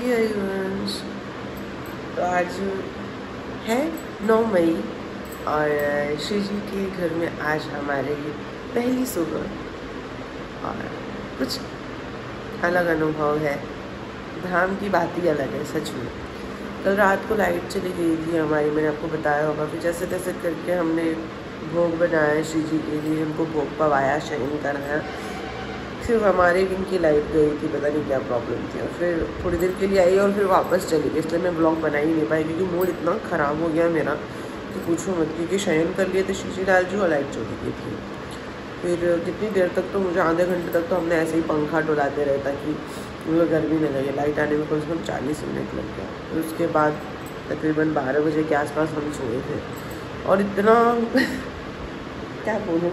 हरिवंश। तो आज है 9 मई और श्री जी के घर में आज हमारे पहली सुबह और कुछ अलग अनुभव है। धाम की बात ही अलग है सच में। कल रात को लाइट चली गई थी हमारी, मैंने आपको बताया होगा। फिर जैसे तैसे करके हमने भोग बनाया श्री जी के लिए, उनको भोग पवाया, शयन कराया। सिर्फ हमारे विंग की लाइट गई थी, पता नहीं क्या प्रॉब्लम थी, और फिर थोड़ी देर के लिए आई और फिर वापस चली गई। इसलिए मैं ब्लॉग बना ही नहीं पाई क्योंकि मूड इतना ख़राब हो गया मेरा कि पूछो मत। क्योंकि शयन कर लिए थे श्री जी डाल जो, लाइट चली गई थी। फिर कितनी देर तक तो मुझे आधे घंटे तक तो हमने ऐसे ही पंखा डुलाते रहे ताकि मुझे गर्मी नहीं लगे। लाइट आने में कम से कम 40 मिनट लग गया। फिर उसके बाद तकरीबन 12 बजे के आसपास हम सोए थे और इतना क्या बोलूँ,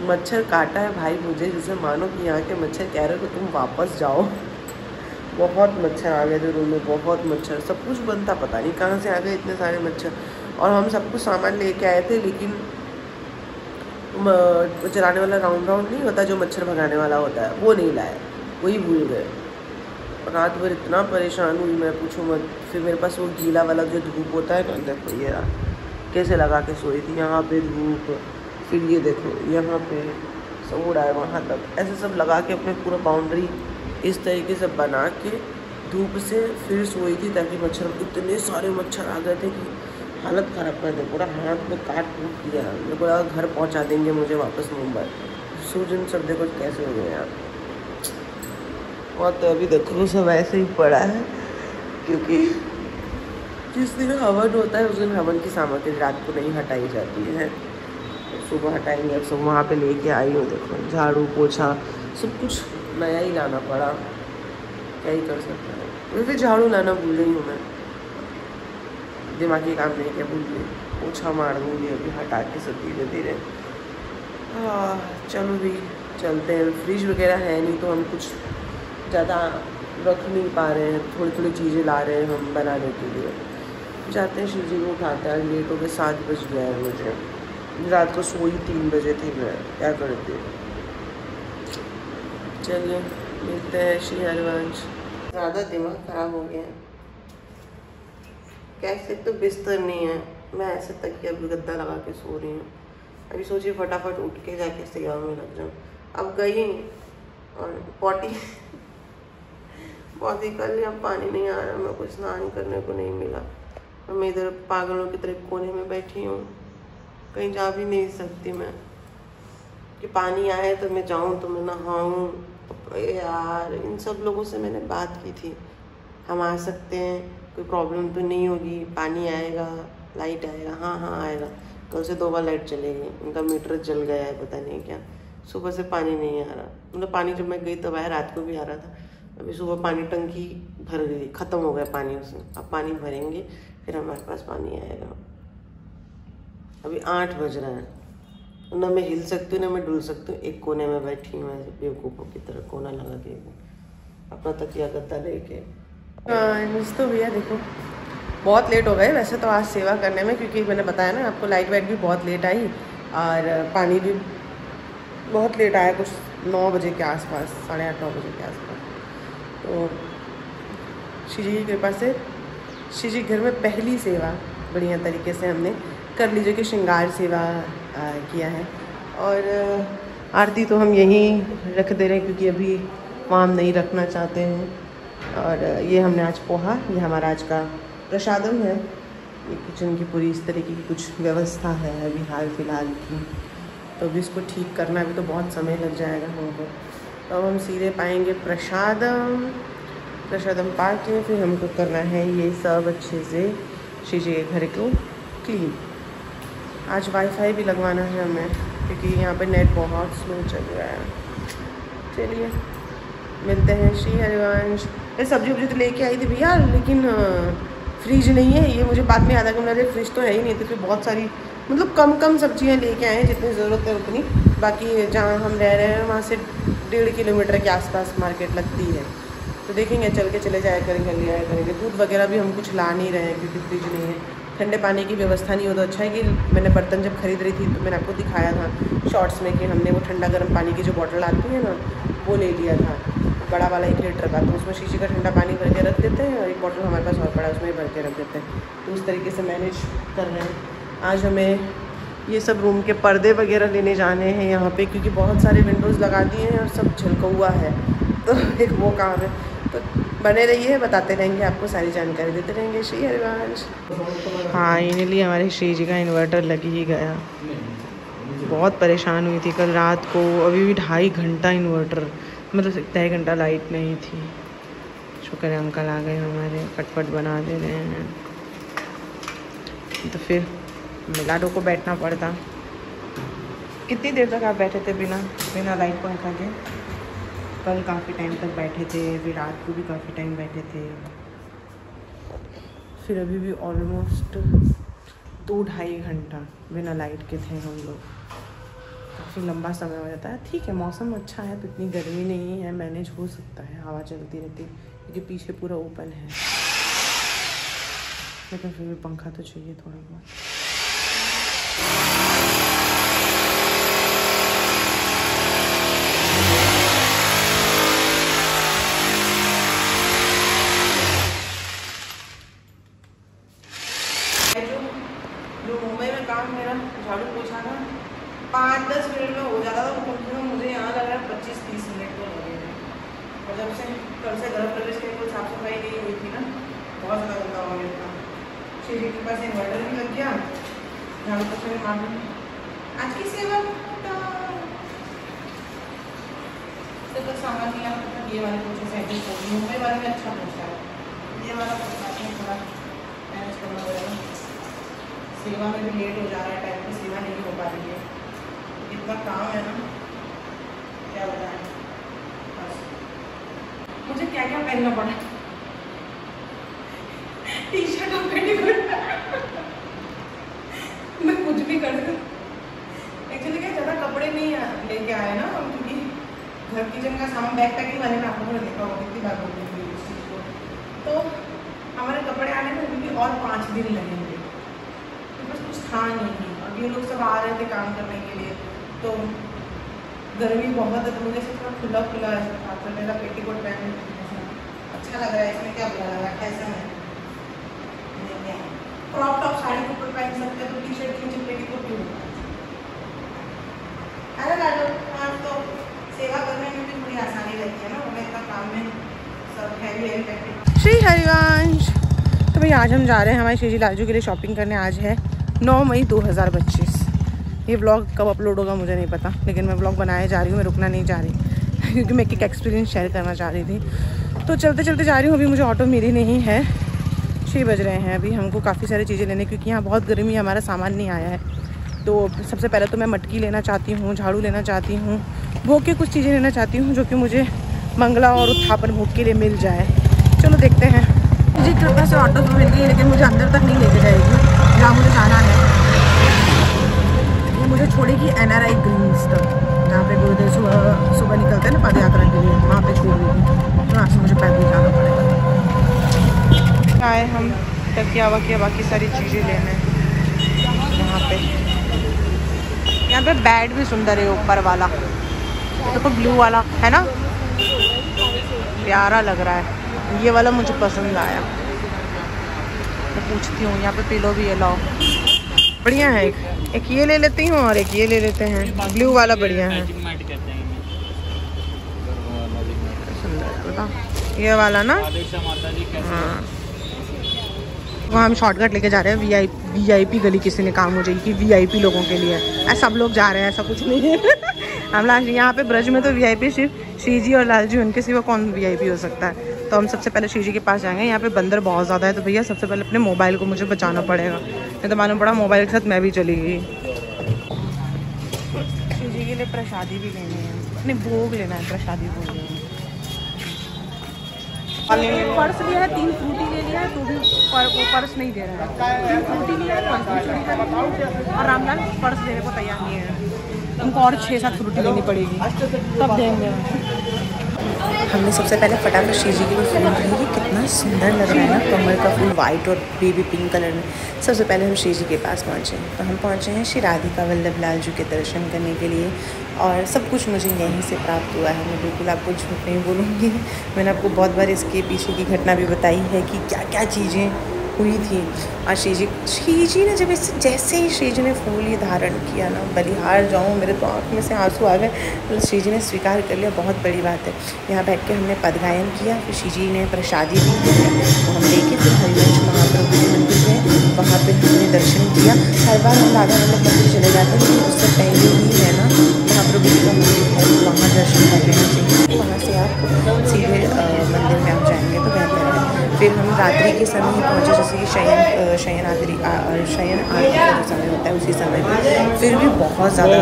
मच्छर काटा है भाई मुझे, जैसे मानो कि यहाँ के मच्छर कह रहे हो कि तुम वापस जाओ। बहुत मच्छर आ गए थे रूम में, बहुत मच्छर। सब कुछ बंद था, पता नहीं कहाँ से आ गए इतने सारे मच्छर। और हम सब कुछ सामान लेके आए थे, लेकिन चलाने वाला राउंड नहीं होता जो मच्छर भगाने वाला होता है, वो नहीं लाया, वही भूल गए। रात भर इतना परेशान हुई मैं, पूछो मत। फिर मेरे पास वो गीला वाला जो धूप होता है ना, देखो ये कैसे लगा के सोई थी। यहाँ पे धूप, फिर ये देखो यहाँ पे सूढ़ आए वहाँ तक, ऐसे सब लगा के अपने पूरा बाउंड्री इस तरीके से बना के धूप से फिर सोई थी ताकि मच्छर, इतने सारे मच्छर आ गए थे कि हालत ख़राब कर दे। पूरा हाथ में काट कूट दिया। मेरे को लगा घर पहुँचा देंगे मुझे वापस मुंबई। सूजन सब देखो कैसे हो गए यार। और तो अभी देखो सब ऐसे ही पड़ा है क्योंकि जिस दिन हवन होता है उस दिन हवन की सामग्री रात को नहीं हटाई जाती है, सुबह हटाएंगे। अब सब वहाँ पे लेके आई हूँ, देखो झाड़ू पोछा सब कुछ नया ही लाना पड़ा, क्या ही कर सकते हैं। वैसे झाड़ू लाना भूल गई हूँ मैं, दिमागी काम नहीं किया, भूल गई। पोछा मार दूँगी अभी हटा के सब धीरे धीरे। चलो भी चलते हैं। फ्रिज वगैरह है नहीं तो हम कुछ ज़्यादा रख नहीं पा रहे हैं, थोड़ी थोड़ी चीज़ें ला रहे हैं हम बनाने के लिए। जाते हैं शिव जी को उठाते हैं। लेट हो गए, 7 बज गया है मुझे। रात को सोई 3 बजे थी मैं, क्या करती हूँ। चलिए मिलते हैं श्री हरिवंश। ज़्यादा दिमाग ख़राब हो गया है, कैसे तो बिस्तर नहीं है, मैं ऐसे तकिया भी गद्दा लगा के सो रही हूँ। अभी सोचिए फटाफट उठ के जाके सेवा में लग जाऊँ। अब गई और पॉटी कर लिया, पानी नहीं आ रहा, मैं कुछ स्नान करने को नहीं मिला। मैं इधर पागलों की तरह कोने में बैठी हूँ, कहीं जा भी नहीं सकती मैं कि पानी आए तो मैं जाऊँ तो मैं नहाऊँ। यार इन सब लोगों से मैंने बात की थी, हम आ सकते हैं, कोई प्रॉब्लम तो नहीं होगी, पानी आएगा, लाइट आएगा। हाँ आएगा। कल से 2 बार लाइट चलेगी, उनका मीटर जल गया है, पता नहीं क्या। सुबह से पानी नहीं आ रहा, मतलब पानी जब मैं गई तब आया, रात को भी आ रहा था। अभी सुबह पानी टंकी भर गई, ख़त्म हो गया पानी उसमें। अब पानी भरेंगे फिर हमारे पास पानी आएगा। अभी 8 बज रहा है, ना मैं हिल सकती हूँ ना मैं डुल सकती हूँ। एक कोने में बैठी हूँ ऐसे बेवकूफ़ों की तरह, कोना लगा के अपना तकिया गद्दा लेके। तो भैया देखो बहुत लेट हो गए वैसे तो आज सेवा करने में, क्योंकि मैंने बताया ना आपको लाइट वाइट भी बहुत लेट आई और पानी भी बहुत लेट आया, कुछ 9 बजे के आसपास, 8:30-9 बजे के आसपास। तो श्री जी की कृपा से श्री जी घर में पहली सेवा बढ़िया तरीके से हमने कर ली, जो कि श्रृंगार सेवा किया है। और आरती तो हम यहीं रख दे रहे हैं क्योंकि अभी वहाँ हम नहीं रखना चाहते हैं। और ये हमने आज पोहा, ये हमारा आज का प्रसादम है। ये किचन की पूरी इस तरीके की कुछ व्यवस्था है अभी हाल फिलहाल की, तो अभी इसको ठीक करना अभी तो बहुत समय लग जाएगा हमको। तो हम सीधे पाएंगे प्रसादम पा के फिर हमको करना है ये सब अच्छे से श्री जी के घर को क्लीन। आज वाईफाई भी लगवाना है हमें क्योंकि यहाँ पे नेट बहुत स्लो चल रहा है। चलिए मिलते हैं श्री हरिवंश। ये सब्जी वब्जी तो लेके आई थी भैया, लेकिन फ्रिज नहीं है। ये मुझे बाद में याद आ कि मेरे फ्रिज तो है ही नहीं, तो फिर बहुत सारी मतलब कम सब्जियाँ लेके आए हैं, जितनी ज़रूरत है उतनी। बाकी जहाँ हम रह रहे हैं वहाँ से 1.5 किलोमीटर के आसपास मार्केट लगती है, तो देखेंगे चल के चले जाया करेंगे, ले आया करेंगे। दूध वगैरह भी हम कुछ ला नहीं रहे हैं क्योंकि फ्रिज नहीं है। ठंडे पानी की व्यवस्था नहीं हो तो अच्छा है कि मैंने बर्तन जब खरीद रही थी तो मैंने आपको दिखाया था शॉर्ट्स में कि हमने वो ठंडा गर्म पानी की जो बॉटल आती है ना वो ले लिया था, बड़ा वाला 1 लीटर का। तो उसमें शीशी का ठंडा पानी भर के रख रख देते हैं और एक बॉटल हमारे पास और पड़ा है उसमें भर के रख देते हैं। तो उस तरीके से मैनेज कर रहे हैं। आज हमें ये सब रूम के पर्दे वगैरह लेने जाने हैं यहाँ पे, क्योंकि बहुत सारे विंडोज़ लगा दिए हैं और सब झलका हुआ है, तो एक वो काम है। तो बने रहिए, बताते रहेंगे आपको, सारी जानकारी देते रहेंगे। श्री हरिवंश। फाइनली हमारे श्री जी का इन्वर्टर लग ही गया। बहुत परेशान हुई थी कल रात को, अभी भी 2.5 घंटा इन्वर्टर, मतलब 2.5 घंटा लाइट नहीं थी। शुक्र है अंकल आ गए हमारे, फटफट बना दे रहे हैं। तो फिर मिलाडो को बैठना पड़ता। कितनी देर तक आप बैठे थे बिना लाइट पंखा के? कल काफ़ी टाइम तक बैठे थे, फिर रात को भी काफ़ी टाइम बैठे थे, फिर अभी भी ऑलमोस्ट 2-2.5 घंटा बिना लाइट के थे हम लोग। काफ़ी लंबा समय हो जाता है। ठीक है, मौसम अच्छा है तो इतनी गर्मी नहीं है, मैनेज हो सकता है, हवा चलती रहती है, क्योंकि पीछे पूरा ओपन है। लेकिन फिर भी पंखा तो चाहिए थोड़ा बहुत। जो मुंबई में काम मेरा झाड़ू पोछाना 5-10 मिनट में हो जाता था, तो कम से कम मुझे यहाँ लग रहा है 25-30 मिनट तो लगेगा। और जब से कल से गृह प्रवेश के कोई साफ सफाई नहीं हुई थी ना, बहुत ज़्यादा गंदा हो गया था। श्री जी के पास इन्वर्टर भी लग गया, झाड़ू पोछा मार आज की सेवा तो सामान लिया। ये वाले पोछे से एडजस्ट हो, मुंबई वाले में अच्छा पोछा है, ये वाला पोछा थोड़ा मैनेज करना पड़ेगा। सेवा में भी लेट हो जा रहा है, टाइम पे सेवा नहीं हो पा रही है, इतना काम है ना, क्या बताएं। बस मुझे क्या क्या पहनना पड़ा, टी शर्ट और पेटीकोट मैं कुछ भी कर दूँ। एक्चुअली क्या ज़्यादा कपड़े नहीं लेके आए ना हम, क्योंकि घर किचन का सामान बैग पैकिंग वाले में आप लोगों ने देखा होगा कितनी बार बोलते हैं इस चीज़ को। तो हमारे कपड़े आने में क्योंकि और 5 दिन लगेंगे, बस कुछ था नहीं। अब ये लोग सब आ रहे थे काम करने के लिए, तो गर्मी बहुत है, तो मुझे से थोड़ा खुला खुला ऐसा था, तो मेरा पेटीकोट पहन अच्छा लग रहा है। इसमें क्या बुरा लग रहा है, ऐसा है क्रॉप टॉप साड़ी के ऊपर पहन सकते हैं, तो टी शर्ट के नीचे पेटीकोट क्यों? अरे लाडो, हाँ तो सेवा करने में भी थोड़ी आसानी रहती है ना, हमें इतना काम में सब हैवी है। श्री हरिवंश। तो भाई आज हम जा रहे हैं हमारे श्री जी लालजू के लिए शॉपिंग करने। आज है 9 मई 2025। ये व्लॉग कब अपलोड होगा मुझे नहीं पता, लेकिन मैं व्लॉग बनाए जा रही हूँ, मैं रुकना नहीं जा रही क्योंकि मैं एक एक्सपीरियंस शेयर करना चाह रही थी। तो चलते चलते जा रही हूँ। अभी मुझे ऑटो मिली नहीं है, 6 बज रहे हैं अभी। हमको काफ़ी सारी चीज़ें लेने, क्योंकि यहाँ बहुत गर्मी है, हमारा सामान नहीं आया है। तो सबसे पहले तो मैं मटकी लेना चाहती हूँ, झाड़ू लेना चाहती हूँ, भोग के कुछ चीज़ें लेना चाहती हूँ जो कि मुझे मंगला और उत्थापन भोग के लिए मिल जाए। चलो देखते हैं। मुझे कृपया से ऑटो तो मिल गई, लेकिन मुझे अंदर तक नहीं लेके जाएगी जहाँ मुझे जाना है। ये मुझे छोड़ेगी NRI ग्रीन्स तक, जहाँ पे गुरुदेव सुबह निकलते हैं ना पद यात्रा के लिए, वहाँ पे छोड़ देगी। तो वहाँ से मुझे पैदल जाना पड़ेगा। आए हम तकिया वकिया बाकी सारी चीज़ें लेने यहाँ पे। यहाँ पे बेड भी सुंदर है, ऊपर वाला देखो, ब्लू वाला है ना, प्यारा लग रहा है। ये वाला मुझे पसंद आया, मैं पूछती हूँ। यहाँ पे पिलो भी है, लाओ बढ़िया है। एक ये ले लेती हूँ और एक ये ले लेते हैं, ब्लू वाला बढ़िया है, सुंदर बता ये वाला ना। हाँ, वहाँ हम शॉर्टकट लेके जा रहे हैं। VIP गली किसी ने काम हो जाएगी, VIP लोगों के लिए। ऐसा सब लोग जा रहे हैं, ऐसा कुछ नहीं है। हम यहाँ पे ब्रज में तो VIP सिर्फ श्री जी और लालजी, उनके सिवा कौन VIP हो सकता है। तो हम सबसे पहले श्री जी के पास जाएंगे। यहाँ पे बंदर बहुत ज़्यादा है, तो भैया सबसे पहले अपने मोबाइल को मुझे बचाना पड़ेगा, नहीं तो मालूम पड़ा मोबाइल के साथ मैं भी चली गई। श्री जी के लिए प्रसादी भी लेनी है, नहीं भोग लेना है, प्रसादी भोग लेना है। पर्स लिया है, 3 फ्रूटी ले लिया है, तो भी पर्स नहीं दे रहा है। 3 फ्रूटी लिया है, पर्स भी चोरी, और रामलाल पर्स देने को तैयार नहीं है। हमको और 6-7 फ्रूटी लेनी पड़ेगी, तब देंगे। हमने सबसे पहले फटाफट श्री जी के लिए फूल लिए। ये कितना सुंदर लग रहा है ना, कमल का फूल वाइट और बेबी पिंक कलर में। सबसे पहले हम श्री जी के पास पहुँचे, तो हम पहुँचे हैं श्री राधिका वल्लभ लाल जी के दर्शन करने के लिए। और सब कुछ मुझे यहीं से प्राप्त हुआ है, मैं बिल्कुल आपको झूठ नहीं बोलूँगी। मैंने आपको बहुत बार इसके पीछे की घटना भी बताई है कि क्या क्या चीज़ें हुई थी। और श्री जी ने जब इससे जैसे ही श्री जी ने फूल ये धारण किया ना, बलिहार जाऊँ, मेरे तो आँख में से आंसू आ गए। तो श्री जी ने स्वीकार कर लिया, बहुत बड़ी बात है। यहाँ बैठ के हमने पद गायन किया, फिर श्री जी ने प्रसादी दी है, तो हम लेके फिर हरिवंश महाप्रभु के मंदिर गए, वहाँ पर हमने दर्शन किया। हर बार हम राधा वल्लभ मंदिर चले जाते हैं, लेकिन उससे पहले ही है ना महाप्रभु जी का मंदिर है, तो वहाँ दर्शन कर लेना चाहिए। वहाँ से आप सीधे मंदिर में आप जाएंगे तो बेहतर है। फिर हम रात्रि के समय ही पहुँचे, जैसे कि शयन आरती का समय होता है उसी समय पर। फिर भी बहुत ज़्यादा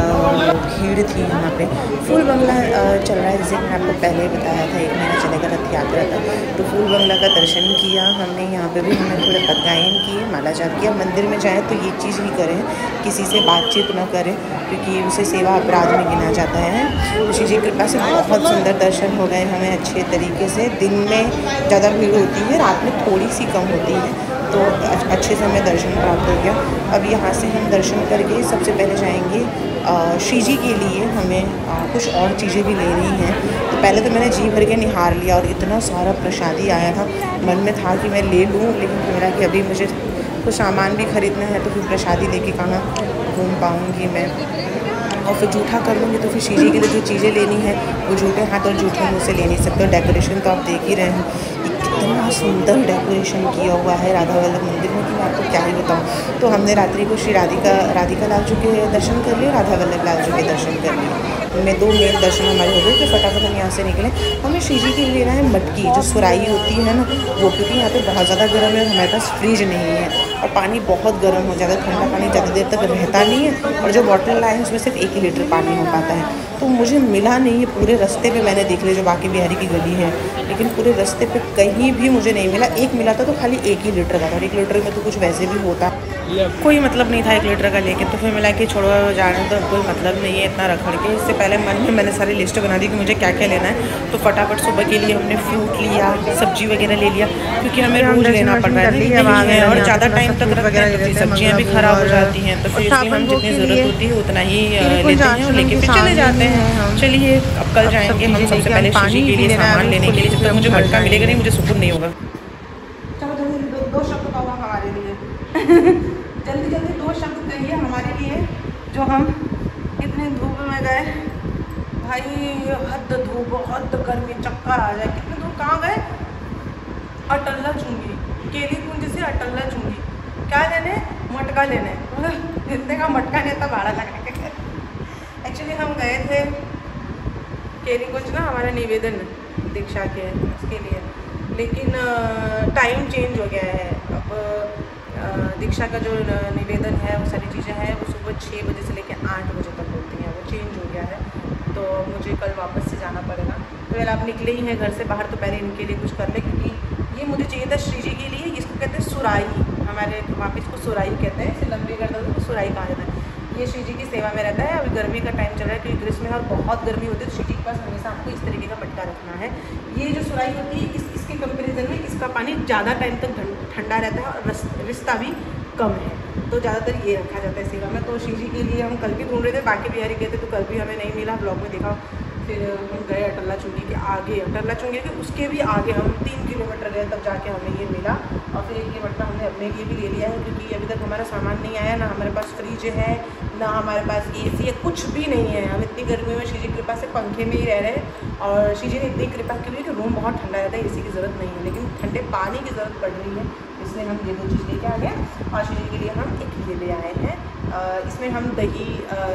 भीड़ थी यहाँ पे। फूल बंगला चल रहा है, जैसे मैंने आपको पहले ही बताया था, 1 महीना चलेगा रथ यात्रा था। तो फूल बंगला का दर्शन किया हमने, यहाँ पे भी हमने थोड़े पद गायन किए, माला जाप किया। मंदिर में जाएँ तो ये चीज़ ही करें, किसी से बातचीत न करें, क्योंकि उसे सेवा अपराध में गिना जाता है। तो श्री जी की कृपा से बहुत सुंदर दर्शन हो गए हमें अच्छे तरीके से। दिन में ज़्यादा भीड़ होती है, रात में थोड़ी सी कम होती है, तो अच्छे से हमें दर्शन प्राप्त हो गया। अब यहाँ से हम दर्शन करके सबसे पहले जाएंगे श्री जी के लिए हमें कुछ और चीज़ें भी लेनी हैं। तो पहले तो मैंने जी भर के निहार लिया और इतना सारा प्रसादी आया था, मन में था कि मैं ले लूँ, लेकिन फिर मेरा कि अभी मुझे कुछ सामान भी ख़रीदना है, तो फिर प्रसादी लेके कहाँ घूम पाऊँगी मैं, और फिर जूठा कर लूँगी तो फिर श्री जी के लिए जो चीज़ें लेनी है वो जूठे हाथ और जूठे मुँह से ले नहीं सकते। डेकोरेशन तो आप देख ही रहे हैं, इतना सुंदर डेकोरेशन किया हुआ है राधा वल्लभ मंदिर में कि मैं आपको क्या ही बताऊँ। तो हमने रात्रि को श्री राधिका लाल जी के दर्शन कर लिए, राधा वल्लभ लाल जी के दर्शन कर लिए। में 2 मेन दर्शन हमारे हो गए। फिर फटाफट हम यहाँ से निकले। हमें श्री जी के लिए लेना है मटकी, जो सुराही होती है ना वो, क्योंकि यहाँ पे बहुत ज़्यादा गर्म है, हमारे पास फ्रिज नहीं है और पानी बहुत गर्म हो जाता है, ठंडा पानी ज़्यादा देर तक रहता नहीं है। और जो बॉटल लाए हैं उसमें सिर्फ 1 ही लीटर पानी हो पाता है, तो मुझे मिला नहीं है। पूरे रास्ते पे मैंने देख लिया, जो बाकी बिहारी की गली है, लेकिन पूरे रास्ते पे कहीं भी मुझे नहीं मिला। 1 मिला था तो खाली 1 ही लीटर का था, और 1 लीटर में तो कुछ वैसे भी होता कोई मतलब नहीं था 1 लीटर का लेके। तो फिर मिला कि छोड़ो जाने तो कोई मतलब नहीं है इतना रखड़ के। इससे पहले मन में मैंने सारी लिस्ट बना दी कि मुझे क्या क्या लेना है। तो फटाफट सुबह के लिए हमने फ्रूट लिया, सब्जी वगैरह ले लिया, क्योंकि हमें रोज लेना पड़ रहा है और ज़्यादा टाइम तक रखते हैं तो सब्जियाँ भी खराब हो जाती हैं। तो फिर हम जितनी ज़रूरत होती है उतना ही लेते हैं और लेके फिर चले जाते हैं। चलिए अब कल जाएंगे हम सबसे पहले श्री जी के लिए सामान लेने के लिए। जब तक मुझे मटका मिलेगा नहीं मुझे सुकून नहीं होगा। दो शब्द कहो हमारे लिए जल्दी जल्दी 2 शब्द कहिए हमारे लिए, जो हम इतने धूप में गए भाई, हद धूप, हद गर्मी, चक्कर आ जाए। कितने दूर कहाँ गए? अटल्ला चुंगी, केली कुंज से अटल्ला चुंगी। क्या लेने? मटका लेने। जितने का मटका नहीं था भाड़ा लगा के। एक्चुअली हम गए थे केली कुंज ना, हमारा निवेदन दीक्षा के उसके लिए, लेकिन टाइम चेंज हो गया है। अब दीक्षा का जो निवेदन है वो सारी चीज़ें हैं वो सुबह 6 बजे से लेकर 8 बजे तक होती हैं, वो चेंज हो गया है। तो मुझे कल वापस से जाना पड़ेगा। तो पहले आप निकले ही हैं घर से बाहर, तो पहले इनके लिए कुछ कर ले, क्योंकि ये मुझे चाहिए था श्री जी के लिए। इसको कहते हैं सुराही, हमारे वहाँ पे इसको सुराही कहते हैं, इसे लंबी कर दो तो सुराही कहा जाता है। ये श्री जी की सेवा में रहता है। अभी गर्मी का टाइम चल रहा है, क्योंकि ग्रीष्म में और बहुत गर्मी होती है, तो श्री जी के पास हमेशा आपको इस तरीके का मटका रखना है। ये जो सुराही होती है इसके कंपेरिजन में इसका पानी ज़्यादा टाइम तक ठंडा रहता है और रिश्ता भी कम है, तो ज़्यादातर ये रखा जाता है सेवा में। तो श्री जी के लिए हम कल भी ढूंढ रहे थे, बाकी बिहारी कहते तो कल भी हमें नहीं मिला, ब्लॉग में देखा। फिर हम गए अटल्ला चुंगी के आगे, अटल्ला चुंगी के उसके भी आगे हम 3 किलोमीटर गए, तब जाके हमें ये मिला। और फिर ये मटका हमने अपने लिए भी ले लिया है, क्योंकि अभी तक हमारा सामान नहीं आया, ना हमारे पास फ्रिज है, ना हमारे पास AC है, कुछ भी नहीं है। हम इतनी गर्मी में श्री जी की कृपा से पंखे में ही रह रहे हैं, और श्री जी ने इतनी कृपा की हुई कि रूम बहुत ठंडा रहता है, AC की ज़रूरत नहीं है, लेकिन ठंडे पानी की ज़रूरत पड़ रही है, इसलिए हम ये 2 चीज़ लेके आ गए। और श्री जी के लिए हम एक ये ले आए हैं, इसमें हम दही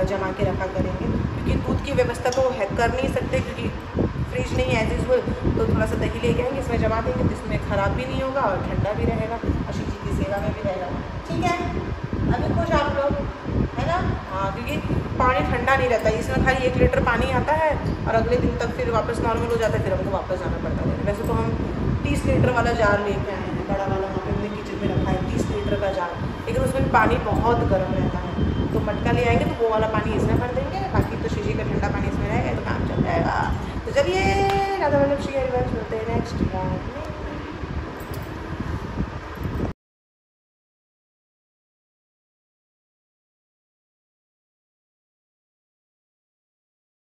जमा के रखा करेंगे, क्योंकि दूध की व्यवस्था तो है कर नहीं सकते, क्योंकि फ्रिज नहीं है एज यूजुअल। तो थोड़ा सा दही लेके आएंगे, इसमें जमा देंगे, जिसमें ख़राब भी नहीं होगा और ठंडा भी रहेगा, और श्री जी की सेवा में भी रहेगा। ठीक है, अभी खुश आप लोग है ना? हाँ, क्योंकि पानी ठंडा नहीं रहता, इसमें खाली 1 लीटर पानी आता है और अगले दिन तक फिर वापस नॉर्मल हो जाता है, फिर हमको वापस जाना पड़ता है। वैसे तो हम 30 लीटर वाला जार लेके आए हैं, बड़ा वाला, वहाँ पे हमने किचन में रखा है 30 लीटर का जार, लेकिन उसमें पानी बहुत गर्म रहता है। तो मटका ले आएंगे तो वो वाला पानी इसमें भर देंगे, बाकी तो श्री जी का ठंडा पानी इसमें रहेगा, तो काम चल जाएगा। तो चलिए राधा वल्लभ श्री हरिवंश मिलते हैं नेक्स्ट ब्लॉग में।